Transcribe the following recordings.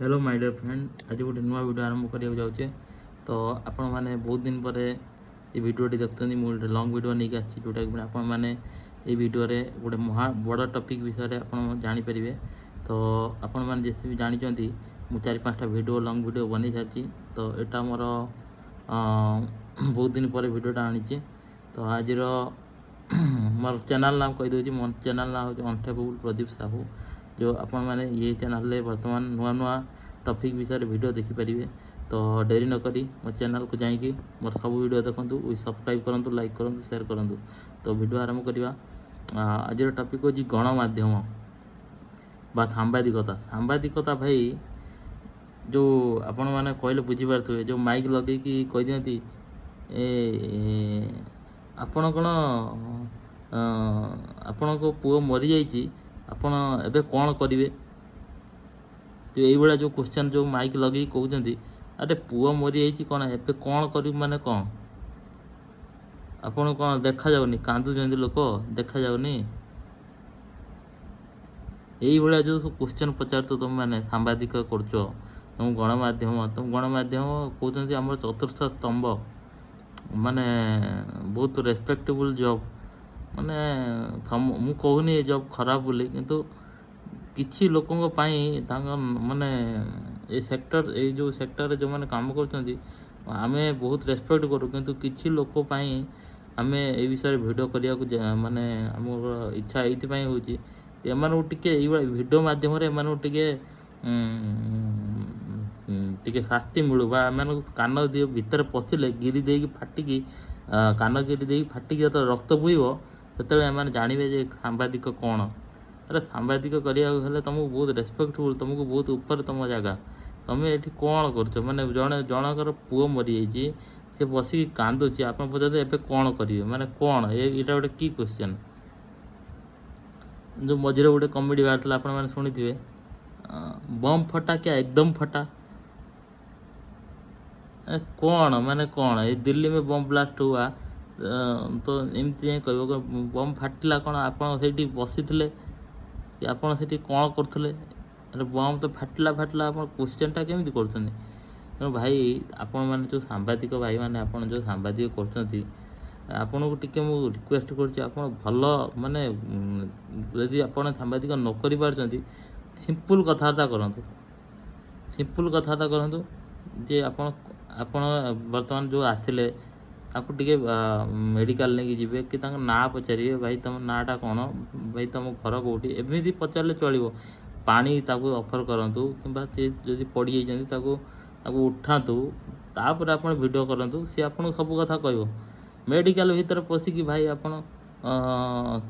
Hello my dear friend, आज गोटे नुआ वीडियो आरंभ करा जाऊे। तो आपण मैंने बहुत दिन पर ये वीडियोटी देखते मुझे लंग वीडियो नहीं आसी जोटा कि आपण मैंने ये वीडियो गोटे महा बड़ टॉपिक विषय आप जानीपर। तो आपण मैंने जैसे भी जानते मुझे 4-5टा वीडियो लंग वीडियो बनी सारी। तो यहाँ मोर बहुत दिन पर वीडियोटा आनी। तो आज मोर चैनल नाम कहीदे, मोर चैनल ना हूँ अनटेपेबल प्रदीप साहू। जो आपण मैंने ये चैनल बर्तमान नुआ नुआ टॉपिक विषय वीडियो देखिपारे। तो डेरी नक मो चैनल को जाकि मोर सब वीडियो देखूँ, सब्सक्राइब करूँ, लाइक करूँ, शेयर करूँ। तो वीडियो आरंभ करवा। आज टॉपिक हूँ गणमाध्यम बा सांबादिकता। सांबादिकता भाई जो आपण मैंने कहले बुझीपारे, जो माइक लगे कही दिखती आपण कौन आपण को पुओ मरी जाइए, आपण एबे कौन करेंगे। जो ये जो क्वेश्चन जो माइक लगे कहते अरे पुओ मरी जाइए कौन एबे कौन कर माने कौन आपन कौन देखा जाऊनी कांदुचंद लोक देखा जाऊनी। यही जो क्वेश्चन पचार तुम मैंने सांबादिक कर तुम गणमाध्यम कहते आम चतुर्थ स्तंभ माने बहुत रेस्पेक्टेबल जॉब। माने मु कहूनी ये जॉब खराब बोली, किंतु किछि लोकों माने ये सेक्टर ये जो सेक्टर जो मैंने काम कर आमे बहुत रेस्पेक्ट करूँ, किंतु किछि लोक आमे ये विषय वीडियो करने को माने आम इच्छा ये होची एमानू टिके वीडियो माध्यम टिके शास्ति मिलू बा एम कान दी भितर पशिले गिरी दे फाटिकी कान गिरी दे फाटिकी जो रक्त बोईब से एम जानवे जे सांबादिक कौन। अरे सांबादिक करा तुमको बहुत रेस्पेक्टफुल, तुमको बहुत ऊपर तुम जगह तुम्हें ये कौन कर माने जड़े जनकर पुओ मरी जाइए सी बसिक कांदुची आप पचारे एवं कौन करेंगे माने कौन यहाँ गोटे की क्वेश्चन। जो मझे गोटे कमेडी बाहर आप शुणी बम फटा क्या एकदम फटा कौन माने कौन ये दिल्ली में बम ब्लास्ट हुआ तो एमती कह बम फाटिला कौन आप बसी कि आप कौन करुले। अरे बम तो फाटिला फाटिला आप क्वेश्चनटा केमी कर भाई आपण मैंने जो सांबादिक भाई मैंने आप जो सांबादिक कर आपन को टिके मु रिक्वेस्ट कर भल माने यदि आप सांबादिक न कर पार्टी सिंपल कथबार्ता करूँ, सिंपल कथबार्ता करूँ जे आपण बर्तमान जो आसिले आपको टिके मेडिकल नहीं जीवे कि ना पचारे भाई तुम नाटा कौन, भाई तुम घर कौटी एमती पचारे चलो। पानी ताको ऑफर करूँ कि जदि पड़ जाती उठातु तापर आप वीडियो करूँ सी आपको सब कथा कह। मेडिकल भीतर पशिकी भाई आप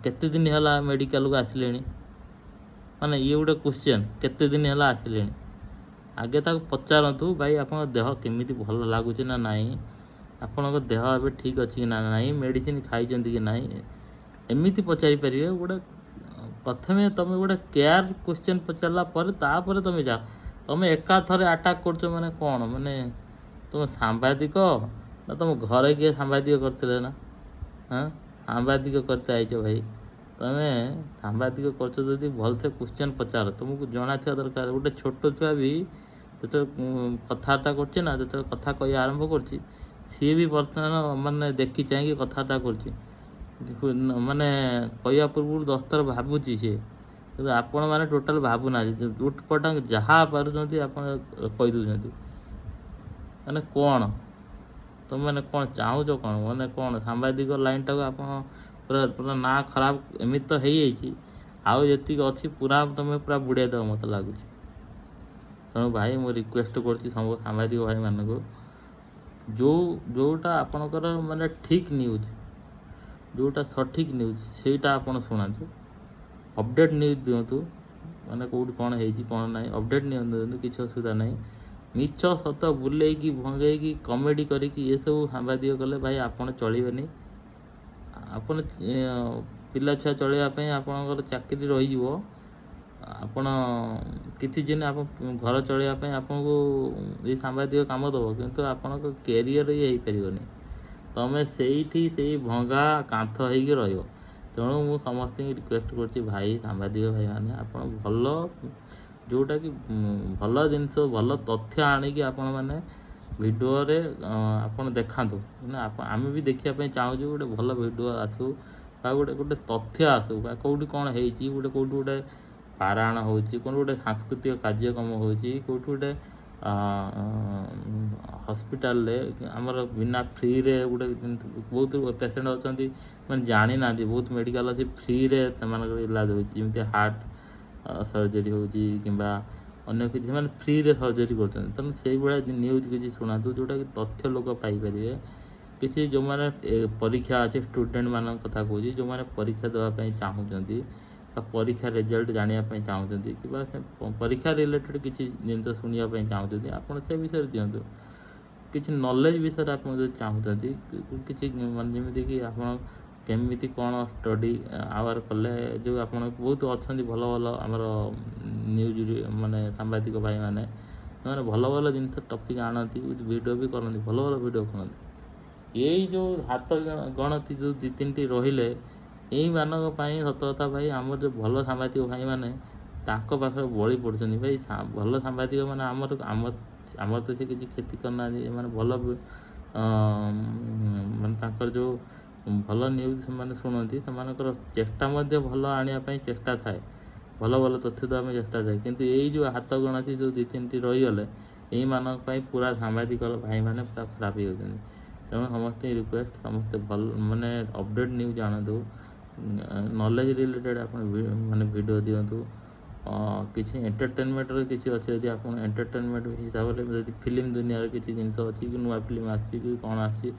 केते दिन है मेडिकल को आसिले माने ये गोटे क्वेश्चन केते दिन है आसिले आगे ताको पचारतु भाई आप देह केमी भल लगुच ना नाई, आपण देह ए ठीक अच्छी कि ना नाई, मेडिसिन खाई कि ना एमती पचारि पारे। गोटे प्रथम तुम गोटे केयर क्वेश्चन पचारा पर तुम जा तुम एका थरे अटाक कर माने कौन माने तुम सांबादिक ना तुम घरे किए सांबादिक करते ना। हाँ सांबादिक करते आईच भाई तुम्हें सांबादिक कर भलसे क्वेश्चन पचार तुमको जना था दरकार। गोटे छोट छुआ भी जो कथबार्ता कर जो कथा कह आरंभ कर सी भी बर्तमान माने देखी चाहिए कथबार्ता कर माने कह पूर्व 10 थर भावुची सी कि आपण मैंने टोटाल भावुना उठपटांग जहाँ पार्टी आप कहीदे मैंने कौन तुम मैंने कौन चाहूच कौन मैंने कौन सांबादिक लाइन टाक आप पूरा पूरा ना खराब एमती तो हो आउ जी अच्छी पूरा तुम पूरा बुड़ाई देव मत लगुच। तेणु भाई मु रिक्वेस्ट कर सब सांबादिक भाई मान को जो जोटा आपणकर माने ठीक न्यूज जोटा सठिक न्यूज सेटा आपन शुणु अपडेट न्यूज दिंतु माने कौट कौन कौन ना अपडेट नहीं किसी असुविधा ना। मिछ सत बुले भंगे कमेडी करी ये सब सांबादिक कले भाई आपन चलबे आपन पिला छुआ चलवाई आपणकर चाकरी रही आपण किसी दिन आप घर चलवाई आपन को ये सांबादिक काम दब किंतु आपण कैरियर ये हो पार तुम से भंगा कांथ हो। तेणु मु समस्त रिक्वेस्ट कर भाई सांबादिक भाई मैंने आप भल ଯେଉଁଟାକି ଭଲ ଜିନିଷ ଭଲ ତଥ୍ୟ ଆଣିକି ଆପଣମାନେ ଭିଡ଼ିଓରେ ଆପଣ ଦେଖାନ୍ତୁ। ମାନେ ଆମେ ବି ଦେଖିବା ପାଇଁ ଚାହୁଁଛୁ ଗୋଟେ ଭଲ ଭିଡ଼ିଓ ଆସୁ ବା ଗୋଟେ ତଥ୍ୟ ଆସୁ ବା କେଉଁଠି କ'ଣ ହେଇଛି, କେଉଁଠି ଗୋଟେ ପାରାୟଣ ହେଉଛି, କେଉଁଠି ଗୋଟେ ସାଂସ୍କୃତିକ କାର୍ଯ୍ୟକ୍ରମ ହେଉଛି, କେଉଁଠି ଗୋଟେ ହସ୍ପିଟାଲରେ ଆମର ବିନା ଫ୍ରିରେ ଗୋଟେ ବହୁତ ପେସେଣ୍ଟ ଅଛନ୍ତି ମାନେ ଜାଣିନାହାନ୍ତି, ବହୁତ ମେଡ଼ିକାଲ ଅଛି ଫ୍ରିରେ ସେମାନଙ୍କର ଇଲାଜ ହେଉଛି, ଯେମିତି ହାର୍ଟ ସର୍ଜରୀ ହେଉଛି କିମ୍ବା ଅନ୍ୟ କିଛି ସେମାନେ ଫ୍ରିରେ ସର୍ଜରୀ କରୁଛନ୍ତି। ତେଣୁ ସେଇଭଳିଆ ନ୍ୟୁଜ୍ କିଛି ଶୁଣାନ୍ତୁ ଯେଉଁଟାକି ତଥ୍ୟ ଲୋକ ପାଇପାରିବେ। କିଛି ଯେଉଁମାନେ ପରୀକ୍ଷା ଅଛି ଷ୍ଟୁଡେଣ୍ଟମାନଙ୍କ କଥା କହୁଛି, ଯେଉଁମାନେ ପରୀକ୍ଷା ଦେବା ପାଇଁ ଚାହୁଁଛନ୍ତି ବା ପରୀକ୍ଷା ରେଜଲ୍ଟ ଜାଣିବା ପାଇଁ ଚାହୁଁଛନ୍ତି କିମ୍ବା ପରୀକ୍ଷା ରିଲେଟେଡ଼ କିଛି ଜିନିଷ ଶୁଣିବା ପାଇଁ ଚାହୁଁଛନ୍ତି, ଆପଣ ସେ ବିଷୟରେ ଦିଅନ୍ତୁ। କିଛି ନଲେଜ୍ ବିଷୟରେ ଆପଣ ଯଦି ଚାହୁଁଛନ୍ତି କିଛି ମାନେ ଯେମିତିକି ଆପଣ କେମିତି କ'ଣ ଷ୍ଟଡ଼ି ଆୱାର କଲେ, ଯେଉଁ ଆପଣ ବହୁତ ଅଛନ୍ତି ଭଲ ଭଲ ଆମର ନ୍ୟୁଜ୍ ମାନେ ସାମ୍ବାଦିକ ଭାଇମାନେ, ସେମାନେ ଭଲ ଭଲ ଜିନିଷ ଟପିକ୍ ଆଣନ୍ତି, ଭିଡ଼ିଓ ବି କରନ୍ତି, ଭଲ ଭଲ ଭିଡ଼ିଓ କରନ୍ତି। ଏଇ ଯେଉଁ ହାତ ଗଣତି ଯେଉଁ 2-3ଟି ରହିଲେ, ଏଇମାନଙ୍କ ପାଇଁ ସତ କଥା ଭାଇ, ଆମର ଯେଉଁ ଭଲ ସାମ୍ବାଦିକ ଭାଇମାନେ ତାଙ୍କ ପାଖରେ ବଳି ପଡ଼ୁଛନ୍ତି ଭାଇ। ଭଲ ସାମ୍ବାଦିକ ମାନେ ଆମର ତ ସେ କିଛି କ୍ଷତି କରିନାହାନ୍ତି, ଏମାନେ ଭଲ ମାନେ ତାଙ୍କର ଯେଉଁ ଭଲ ନ୍ୟୁଜ୍ ସେମାନେ ଶୁଣନ୍ତି, ସେମାନଙ୍କର ଚେଷ୍ଟା ମଧ୍ୟ ଭଲ ଆଣିବା ପାଇଁ ଚେଷ୍ଟା ଥାଏ, ଭଲ ଭଲ ତଥ୍ୟ ଦେବା ପାଇଁ ଚେଷ୍ଟା ଥାଏ। କିନ୍ତୁ ଏଇ ଯେଉଁ ହାତ ଗଣତି ଯେଉଁ 2-3ଟି ରହିଗଲେ, ଏଇମାନଙ୍କ ପାଇଁ ପୁରା ସାମ୍ବାଦିକ ଭାଇମାନେ ପୁରା ଖରାପ ହେଇଯାଉଛନ୍ତି। ତେଣୁ ସମସ୍ତେ ରିକ୍ୱେଷ୍ଟ, ସମସ୍ତେ ଭଲ ମାନେ ଅପଡ଼େଟ୍ ନ୍ୟୁଜ୍ ଆଣନ୍ତୁ, ନଲେଜ୍ ରିଲେଟେଡ଼ ଆପଣ ମାନେ ଭିଡ଼ିଓ ଦିଅନ୍ତୁ। କିଛି ଏଣ୍ଟରଟେନମେଣ୍ଟର କିଛି ଅଛି ଯଦି ଆପଣ ଏଣ୍ଟରଟେନମେଣ୍ଟ ହିସାବରେ ଯଦି ଫିଲ୍ମ ଦୁନିଆରେ କିଛି ଜିନିଷ ଅଛି କି ନୂଆ ଫିଲ୍ମ ଆସିଛି କି କ'ଣ ଆସିଛି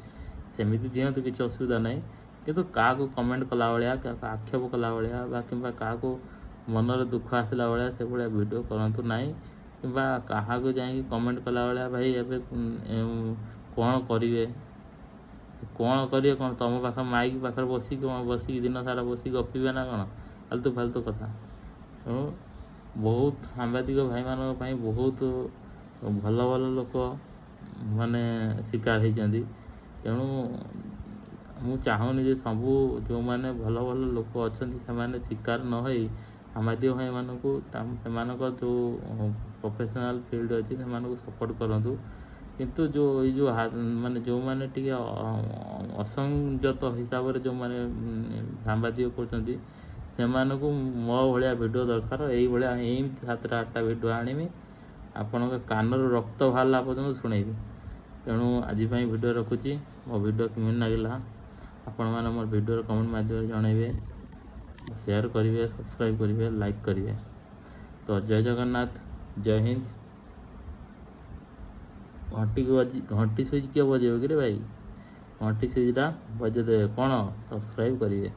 ସେମିତି ଦିଅନ୍ତୁ, କିଛି ଅସୁବିଧା ନାହିଁ। କିନ୍ତୁ କାହାକୁ କମେଣ୍ଟ କଲା ଭଳିଆ, କାହାକୁ ଆକ୍ଷେପ କଲା ଭଳିଆ ବା କିମ୍ବା କାହାକୁ ମନରେ ଦୁଃଖ ଆସିଲା ଭଳିଆ ସେଭଳିଆ ଭିଡ଼ିଓ କରନ୍ତୁ ନାହିଁ। କିମ୍ବା କାହାକୁ ଯାଇକି କମେଣ୍ଟ କଲା ଭଳିଆ ଭାଇ ଏବେ କ'ଣ କରିବେ କ'ଣ ତୁମ ପାଖରେ ମାଇକ୍ ପାଖରେ ବସିକି ଦିନ ସାରା ବସିକି ଗପିବେ ନା କ'ଣ, ଫାଲତୁ କଥା। ତେଣୁ ବହୁତ ସାମ୍ବାଦିକ ଭାଇମାନଙ୍କ ପାଇଁ ବହୁତ ଭଲ ଭଲ ଲୋକ ମାନେ ଶିକାର ହେଇଛନ୍ତି। ତେଣୁ ମୁଁ ଚାହୁଁନି ଯେ ସବୁ ଯେଉଁମାନେ ଭଲ ଭଲ ଲୋକ ଅଛନ୍ତି ସେମାନେ ଶିକାର ନ ହୋଇ ସାମ୍ବାଦିକ ଭାଇମାନଙ୍କୁ ସେମାନଙ୍କ ଯେଉଁ ପ୍ରଫେସନାଲ୍ ଫିଲ୍ଡ ଅଛି ସେମାନଙ୍କୁ ସପୋର୍ଟ କରନ୍ତୁ। କିନ୍ତୁ ମାନେ ଯେଉଁମାନେ ଟିକେ ଅସଂଯତ ହିସାବରେ ଯେଉଁମାନେ ସାମ୍ବାଦିକ କରୁଛନ୍ତି ସେମାନଙ୍କୁ ମୋ ଭଳିଆ ଭିଡ଼ିଓ ଦରକାର। ଏଇଭଳିଆ ଏମିତି 7-8ଟା ଭିଡ଼ିଓ ଆଣିବି, ଆପଣଙ୍କ କାନରୁ ରକ୍ତ ବାହାରିଲା ପର୍ଯ୍ୟନ୍ତ ଶୁଣେଇବି। ତେଣୁ ଆଜି ପାଇଁ ଭିଡ଼ିଓ ରଖୁଛି। ମୋ ଭିଡ଼ିଓ କେମିତି ଲାଗିଲା ଆପଣମାନେ ମୋର ଭିଡ଼ିଓର କମେଣ୍ଟ ମାଧ୍ୟମରେ ଜଣାଇବେ, ସେୟାର କରିବେ, ସବସ୍କ୍ରାଇବ୍ କରିବେ, ଲାଇକ୍ କରିବେ। ତ ଜୟ ଜଗନ୍ନାଥ, ଜୟ ହିନ୍ଦ। ଘଣ୍ଟି ସୁଇଚ୍ କିଏ ବଜେଇବ କିରେ ଭାଇ? ଘଣ୍ଟି ସୁଇଚ୍ଟା ବଜେଇ ଦେବେ, କ'ଣ ସବସ୍କ୍ରାଇବ୍ କରିବେ।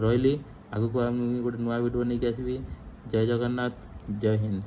ରହିଲି, ଆଗକୁ ଆମେ ଗୋଟେ ନୂଆ ଭିଡ଼ିଓ ନେଇକି ଆସିବି। ଜୟ ଜଗନ୍ନାଥ, ଜୟ ହିନ୍ଦ।